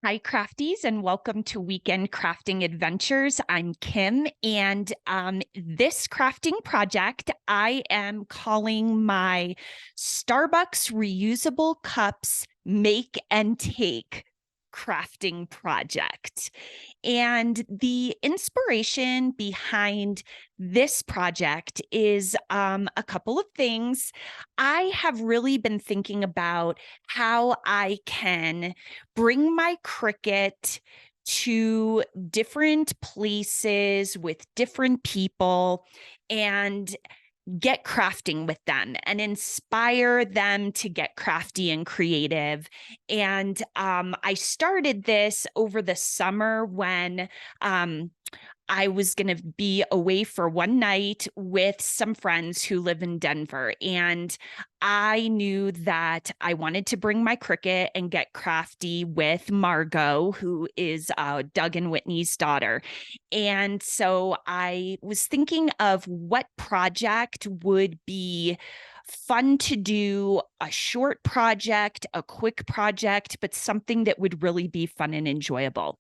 Hi, crafties, and welcome to Weekend Crafting Adventures. I'm Kim, and this crafting project I am calling my Starbucks Reusable Cups Make and Take crafting project. And the inspiration behind this project is a couple of things. I have really been thinking about how I can bring my Cricut to different places with different people and get crafting with them and inspire them to get crafty and creative. And I started this over the summer when I was going to be away for one night with some friends who live in Denver. And I knew that I wanted to bring my Cricut and get crafty with Margot, who is Doug and Whitney's daughter. And so I was thinking of what project would be fun to do, a short project, a quick project, but something that would really be fun and enjoyable.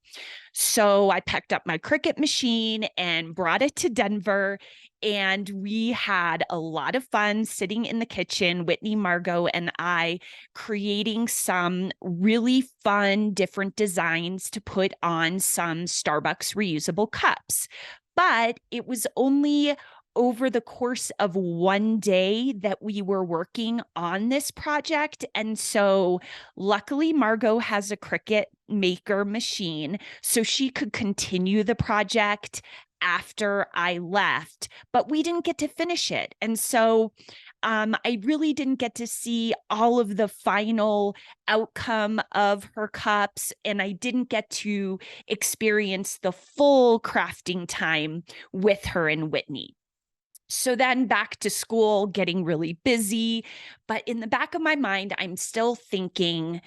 So I packed up my Cricut machine and brought it to Denver. And we had a lot of fun sitting in the kitchen, Whitney, Margot, and I, creating some really fun, different designs to put on some Starbucks reusable cups. But it was only over the course of one day that we were working on this project. And so luckily, Margot has a Cricut maker machine, so she could continue the project after I left, but we didn't get to finish it. And so I really didn't get to see all of the final outcome of her cups, and I didn't get to experience the full crafting time with her and Whitney. So then back to school, getting really busy. But in the back of my mind, I'm still thinking,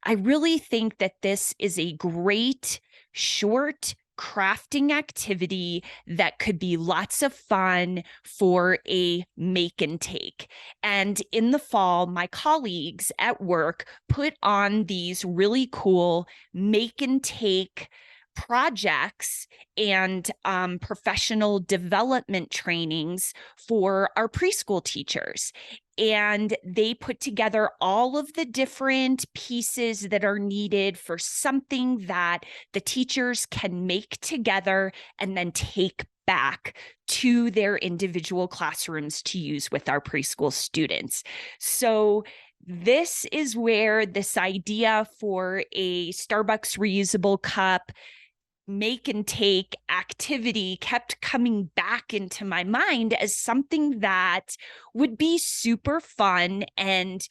I really think that this is a great short crafting activity that could be lots of fun for a make and take. And in the fall, my colleagues at work put on these really cool make and take projects and professional development trainings for our preschool teachers. And they put together all of the different pieces that are needed for something that the teachers can make together and then take back to their individual classrooms to use with our preschool students. So this is where this idea for a Starbucks reusable cup make and take activity kept coming back into my mind as something that would be super fun and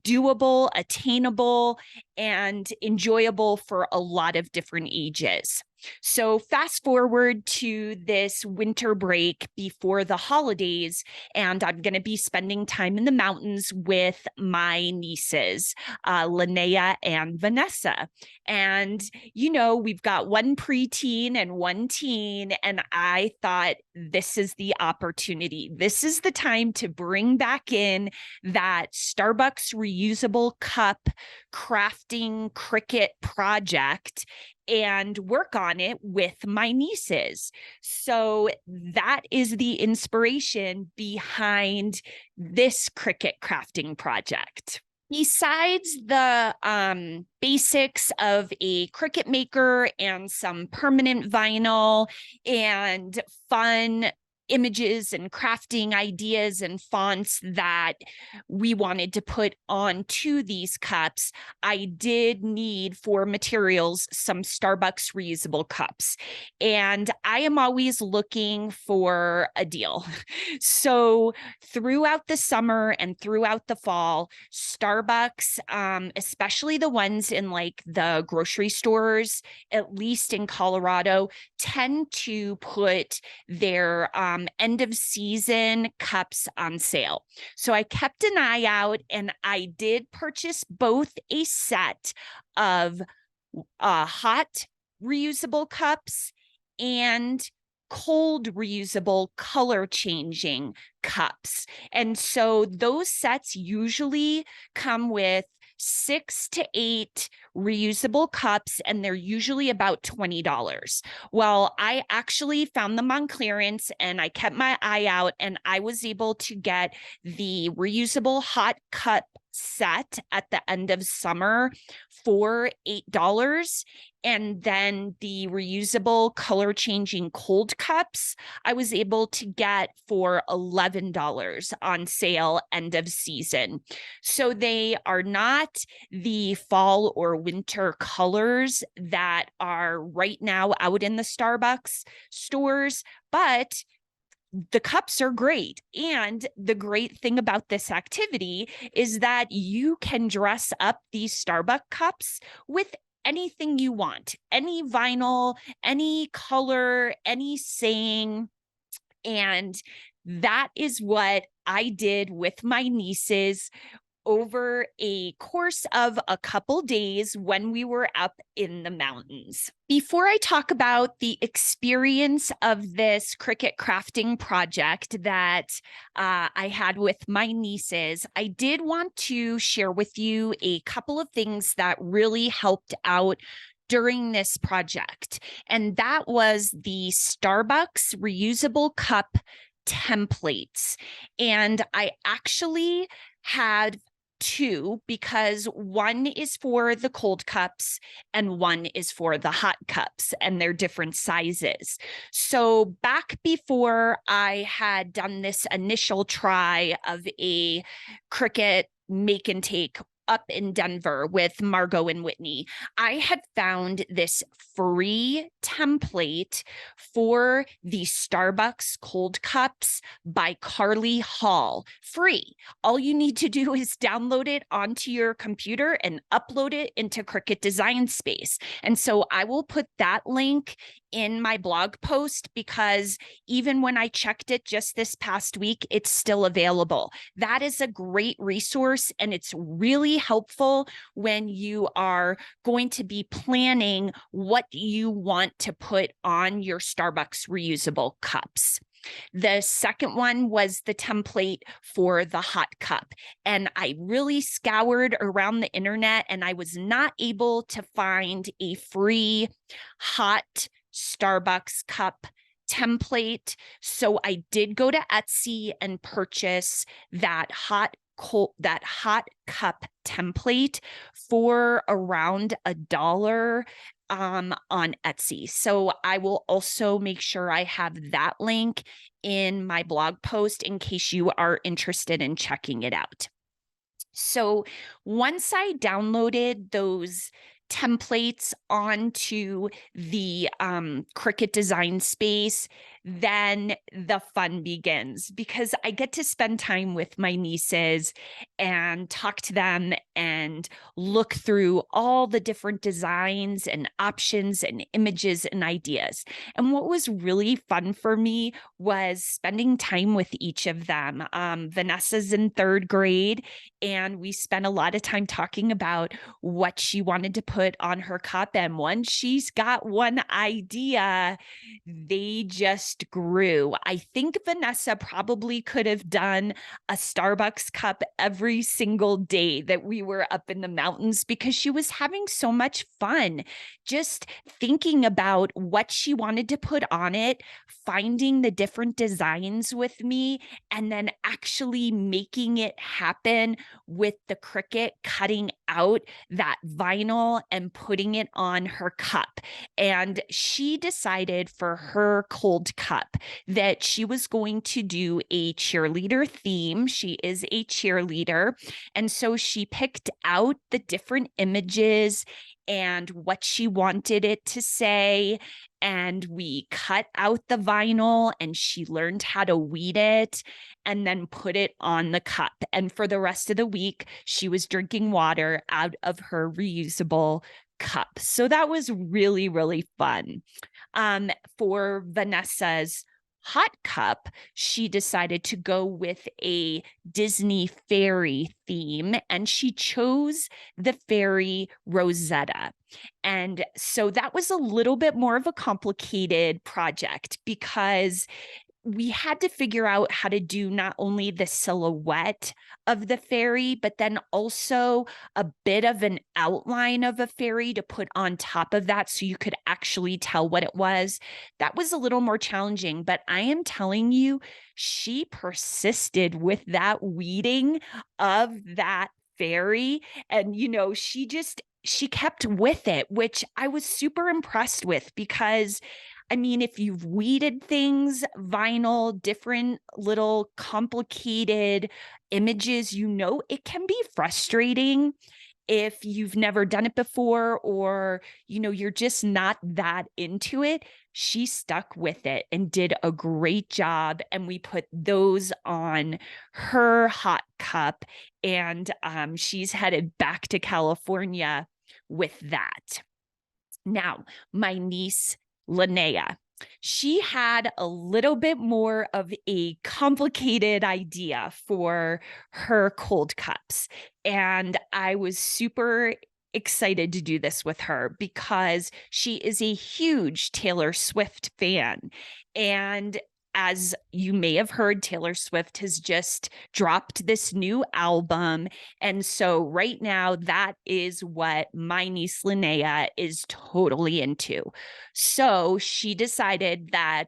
doable, attainable, and enjoyable for a lot of different ages. So fast forward to this winter break before the holidays, and I'm going to be spending time in the mountains with my nieces, Linnea and Vanessa. And, we've got one preteen and one teen, and I thought this is the opportunity. This is the time to bring back in that Starbucks reusable cup crafting Cricut project and work on it with my nieces. So that is the inspiration behind this Cricut crafting project. Besides the basics of a Cricut maker and some permanent vinyl and fun images and crafting ideas and fonts that we wanted to put onto these cups, I did need for materials some Starbucks reusable cups. And I am always looking for a deal. So throughout the summer and throughout the fall, Starbucks, especially the ones in like the grocery stores, at least in Colorado, tend to put their end of season cups on sale. So I kept an eye out, and I did purchase both a set of hot reusable cups and cold reusable color changing cups. And so those sets usually come with 6 to 8 reusable cups, and they're usually about $20. Well, I actually found them on clearance and I kept my eye out, and I was able to get the reusable hot cup set at the end of summer for $8. And then the reusable color changing cold cups, I was able to get for $11 on sale end of season. So they are not the fall or winter colors that are right now out in the Starbucks stores, but the cups are great. And the great thing about this activity is that you can dress up these Starbucks cups with anything you want, any vinyl, any color, any saying. And that is what I did with my nieces over a course of a couple days when we were up in the mountains. Before I talk about the experience of this Cricut crafting project that I had with my nieces, I did want to share with you a couple of things that really helped out during this project. And that was the Starbucks reusable cup templates. And I actually had two, because one is for the cold cups and one is for the hot cups, and they're different sizes. So back before I had done this initial try of a Cricut make and take up in Denver with Margot and Whitney, I had found this free template for the Starbucks cold cups by Carly Hall. Free. All you need to do is download it onto your computer and upload it into Cricut Design Space. And so I will put that link in my blog post, because even when I checked it just this past week, it's still available. That is a great resource, and it's really helpful when you are going to be planning what you want to put on your Starbucks reusable cups. The second one was the template for the hot cup. And I really scoured around the internet, and I was not able to find a free hot Starbucks cup template. So I did go to Etsy and purchase that hot cup template for around $1 on Etsy. So I will also make sure I have that link in my blog post in case you are interested in checking it out. So once I downloaded those templates onto the Cricut Design Space, then the fun begins, because I get to spend time with my nieces and talk to them and look through all the different designs and options and images and ideas. And what was really fun for me was spending time with each of them. Vanessa's in 3rd grade, and we spent a lot of time talking about what she wanted to put on her cup. And once she's got one idea, they just grew. I think Vanessa probably could have done a Starbucks cup every single day that we were up in the mountains, because she was having so much fun just thinking about what she wanted to put on it, finding the different designs with me, and then actually making it happen with the Cricut, cutting out that vinyl and putting it on her cup. And she decided for her cold cup that she was going to do a cheerleader theme. She is a cheerleader. And so she picked out the different images and what she wanted it to say. And we cut out the vinyl, and she learned how to weed it and then put it on the cup. And for the rest of the week, she was drinking water out of her reusable cup. So that was really, really fun. For Vanessa's hot cup, she decided to go with a Disney fairy theme, and she chose the fairy Rosetta. And so that was a little bit more of a complicated project, because we had to figure out how to do not only the silhouette of the fairy, but then also a bit of an outline of a fairy to put on top of that so you could actually tell what it was. That was a little more challenging, but I am telling you, she persisted with that weeding of that fairy. And, she kept with it, which I was super impressed with because I mean, if you've weeded things, vinyl, different little complicated images, it can be frustrating if you've never done it before or, you're just not that into it. She stuck with it and did a great job. And we put those on her hot cup. And she's headed back to California with that. Now, my niece, Linnea, she had a little bit more of a complicated idea for her cold cups. And I was super excited to do this with her because she is a huge Taylor Swift fan. And as you may have heard, Taylor Swift has just dropped this new album. And so right now, that is what my niece Linnea is totally into. So she decided that,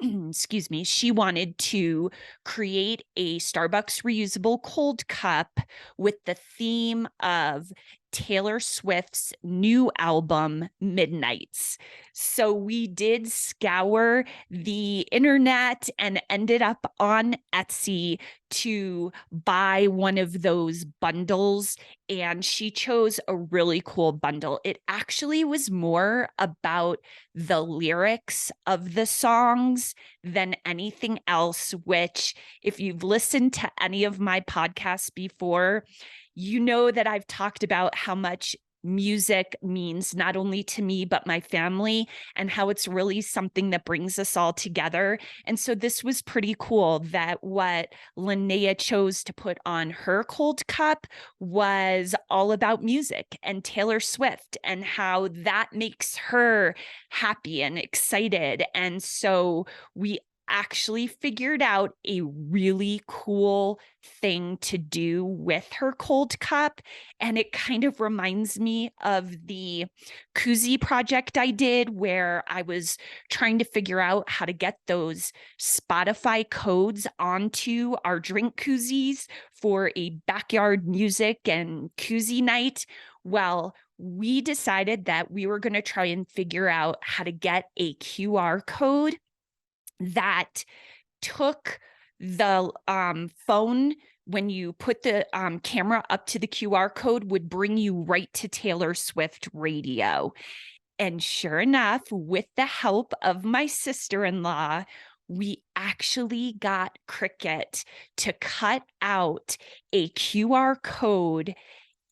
excuse me, she wanted to create a Starbucks reusable cold cup with the theme of Taylor Swift's new album, Midnights. So we did scour the internet and ended up on Etsy to buy one of those bundles. And she chose a really cool bundle. It actually was more about the lyrics of the songs than anything else, which, if you've listened to any of my podcasts before, you know that I've talked about how much music means not only to me, but my family, and how it's really something that brings us all together. And so this was pretty cool that what Linnea chose to put on her cold cup was all about music and Taylor Swift and how that makes her happy and excited. And so we actually figured out a really cool thing to do with her cold cup. And it kind of reminds me of the koozie project I did where I was trying to figure out how to get those Spotify codes onto our drink koozies for a backyard music and koozie night. Well, we decided that we were going to try and figure out how to get a QR code that took the phone, when you put the camera up to the QR code, would bring you right to Taylor Swift radio. And sure enough, with the help of my sister-in-law, we actually got Cricut to cut out a QR code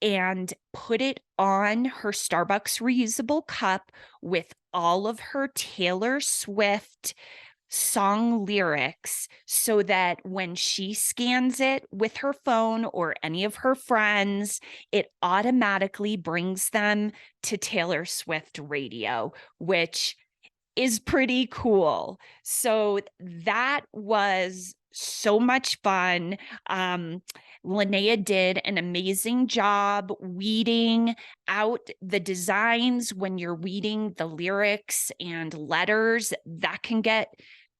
and put it on her Starbucks reusable cup with all of her Taylor Swift song lyrics so that when she scans it with her phone or any of her friends, it automatically brings them to Taylor Swift radio, which is pretty cool. So that was so much fun. Linnea did an amazing job weeding out the designs. When you're weeding the lyrics and letters, that can get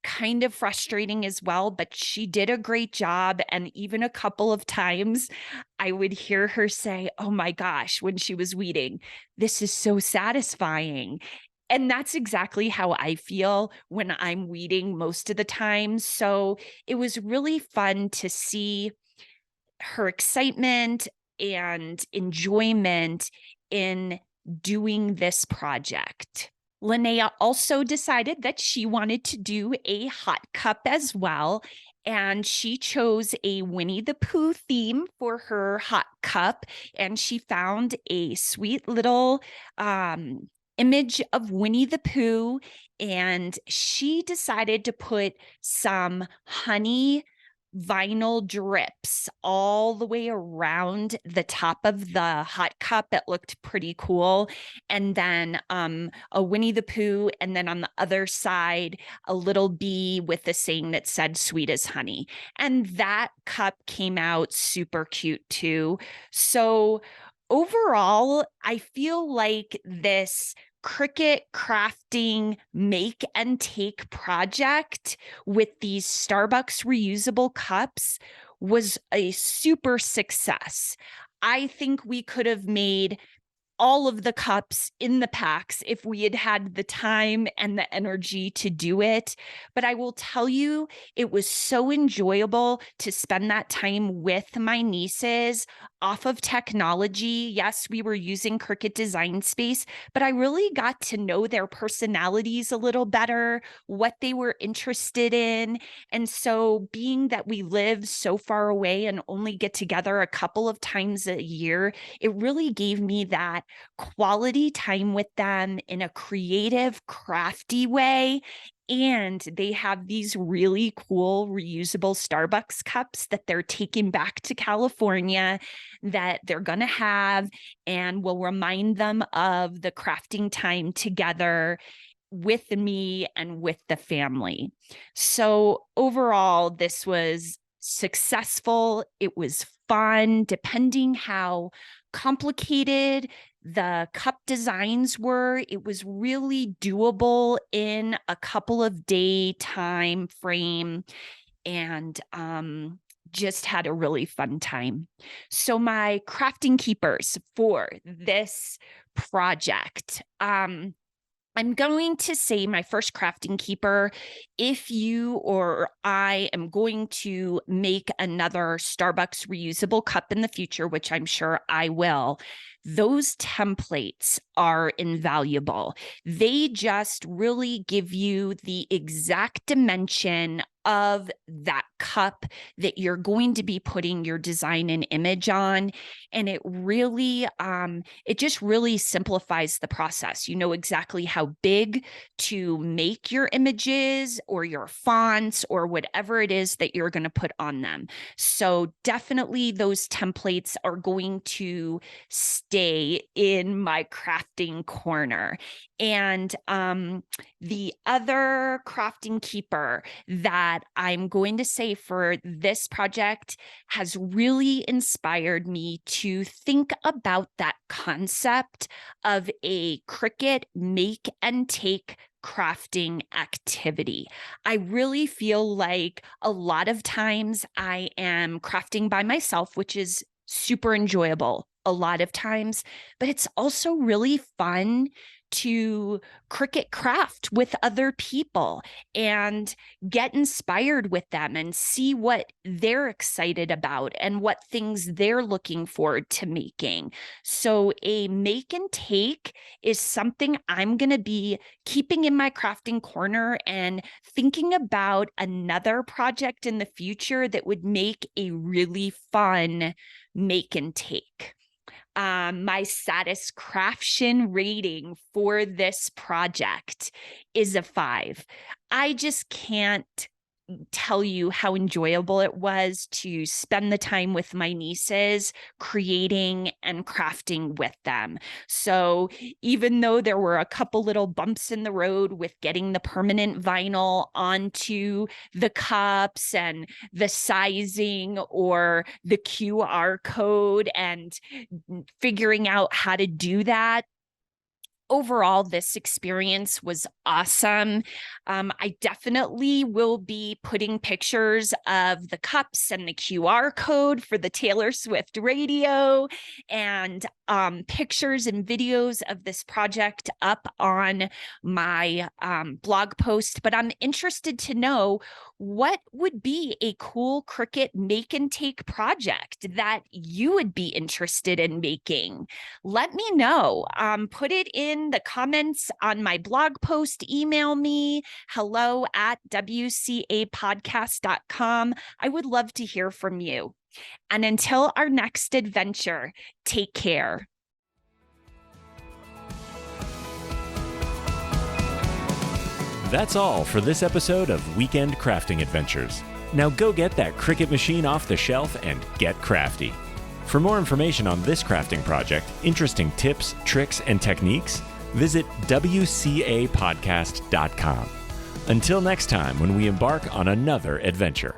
kind of frustrating as well, but she did a great job. And even a couple of times I would hear her say, "Oh my gosh," when she was weeding, "this is so satisfying." And that's exactly how I feel when I'm weeding most of the time. So it was really fun to see her excitement and enjoyment in doing this project. Linnea also decided that she wanted to do a hot cup as well. And she chose a Winnie the Pooh theme for her hot cup. And she found a sweet little image of Winnie the Pooh. And she decided to put some honey vinyl drips all the way around the top of the hot cup. It looked pretty cool. And then a Winnie the Pooh, and then on the other side, a little bee with a saying that said sweet as honey. And that cup came out super cute too. So overall, I feel like this Cricut crafting make and take project with these Starbucks reusable cups was a super success. I think we could have made all of the cups in the packs if we had had the time and the energy to do it. But I will tell you, it was so enjoyable to spend that time with my nieces off of technology. Yes, we were using Cricut Design Space, but I really got to know their personalities a little better, what they were interested in. And so being that we live so far away and only get together a couple of times a year, it really gave me that quality time with them in a creative, crafty way. And they have these really cool reusable Starbucks cups that they're taking back to California that they're going to have and will remind them of the crafting time together with me and with the family. So overall, this was successful. It was fun, depending how complicated the cup designs were. It was really doable in a couple of day time frame, and just had a really fun time. So my crafting keepers for this project, I'm going to say my first crafting keeper, if you or I am going to make another Starbucks reusable cup in the future, which I'm sure I will, those templates are invaluable. They just really give you the exact dimension of that cup that you're going to be putting your design and image on. And it really, it just really simplifies the process. You know exactly how big to make your images or your fonts or whatever it is that you're going to put on them. So definitely those templates are going to stay in my crafting corner. And the other crafting keeper that I'm going to say for this project has really inspired me to think about that concept of a Cricut make and take crafting activity. I really feel like a lot of times I am crafting by myself, which is super enjoyable a lot of times, but it's also really fun to Cricut craft with other people and get inspired with them and see what they're excited about and what things they're looking forward to making. So a make and take is something I'm going to be keeping in my crafting corner and thinking about another project in the future that would make a really fun make and take. My satisfaction rating for this project is a 5. I just can't tell you how enjoyable it was to spend the time with my nieces creating and crafting with them. So even though there were a couple little bumps in the road with getting the permanent vinyl onto the cups and the sizing or the QR code and figuring out how to do that, overall, this experience was awesome. I definitely will be putting pictures of the cups and the QR code for the Taylor Swift radio and pictures and videos of this project up on my blog post. But I'm interested to know, what would be a cool Cricut make and take project that you would be interested in making? Let me know. Put it in the comments on my blog post, email me, hello@wcapodcast.com. I would love to hear from you. And until our next adventure, take care. That's all for this episode of Weekend Crafting Adventures. Now go get that Cricut machine off the shelf and get crafty. For more information on this crafting project, interesting tips, tricks, and techniques, visit WCApodcast.com. Until next time, when we embark on another adventure.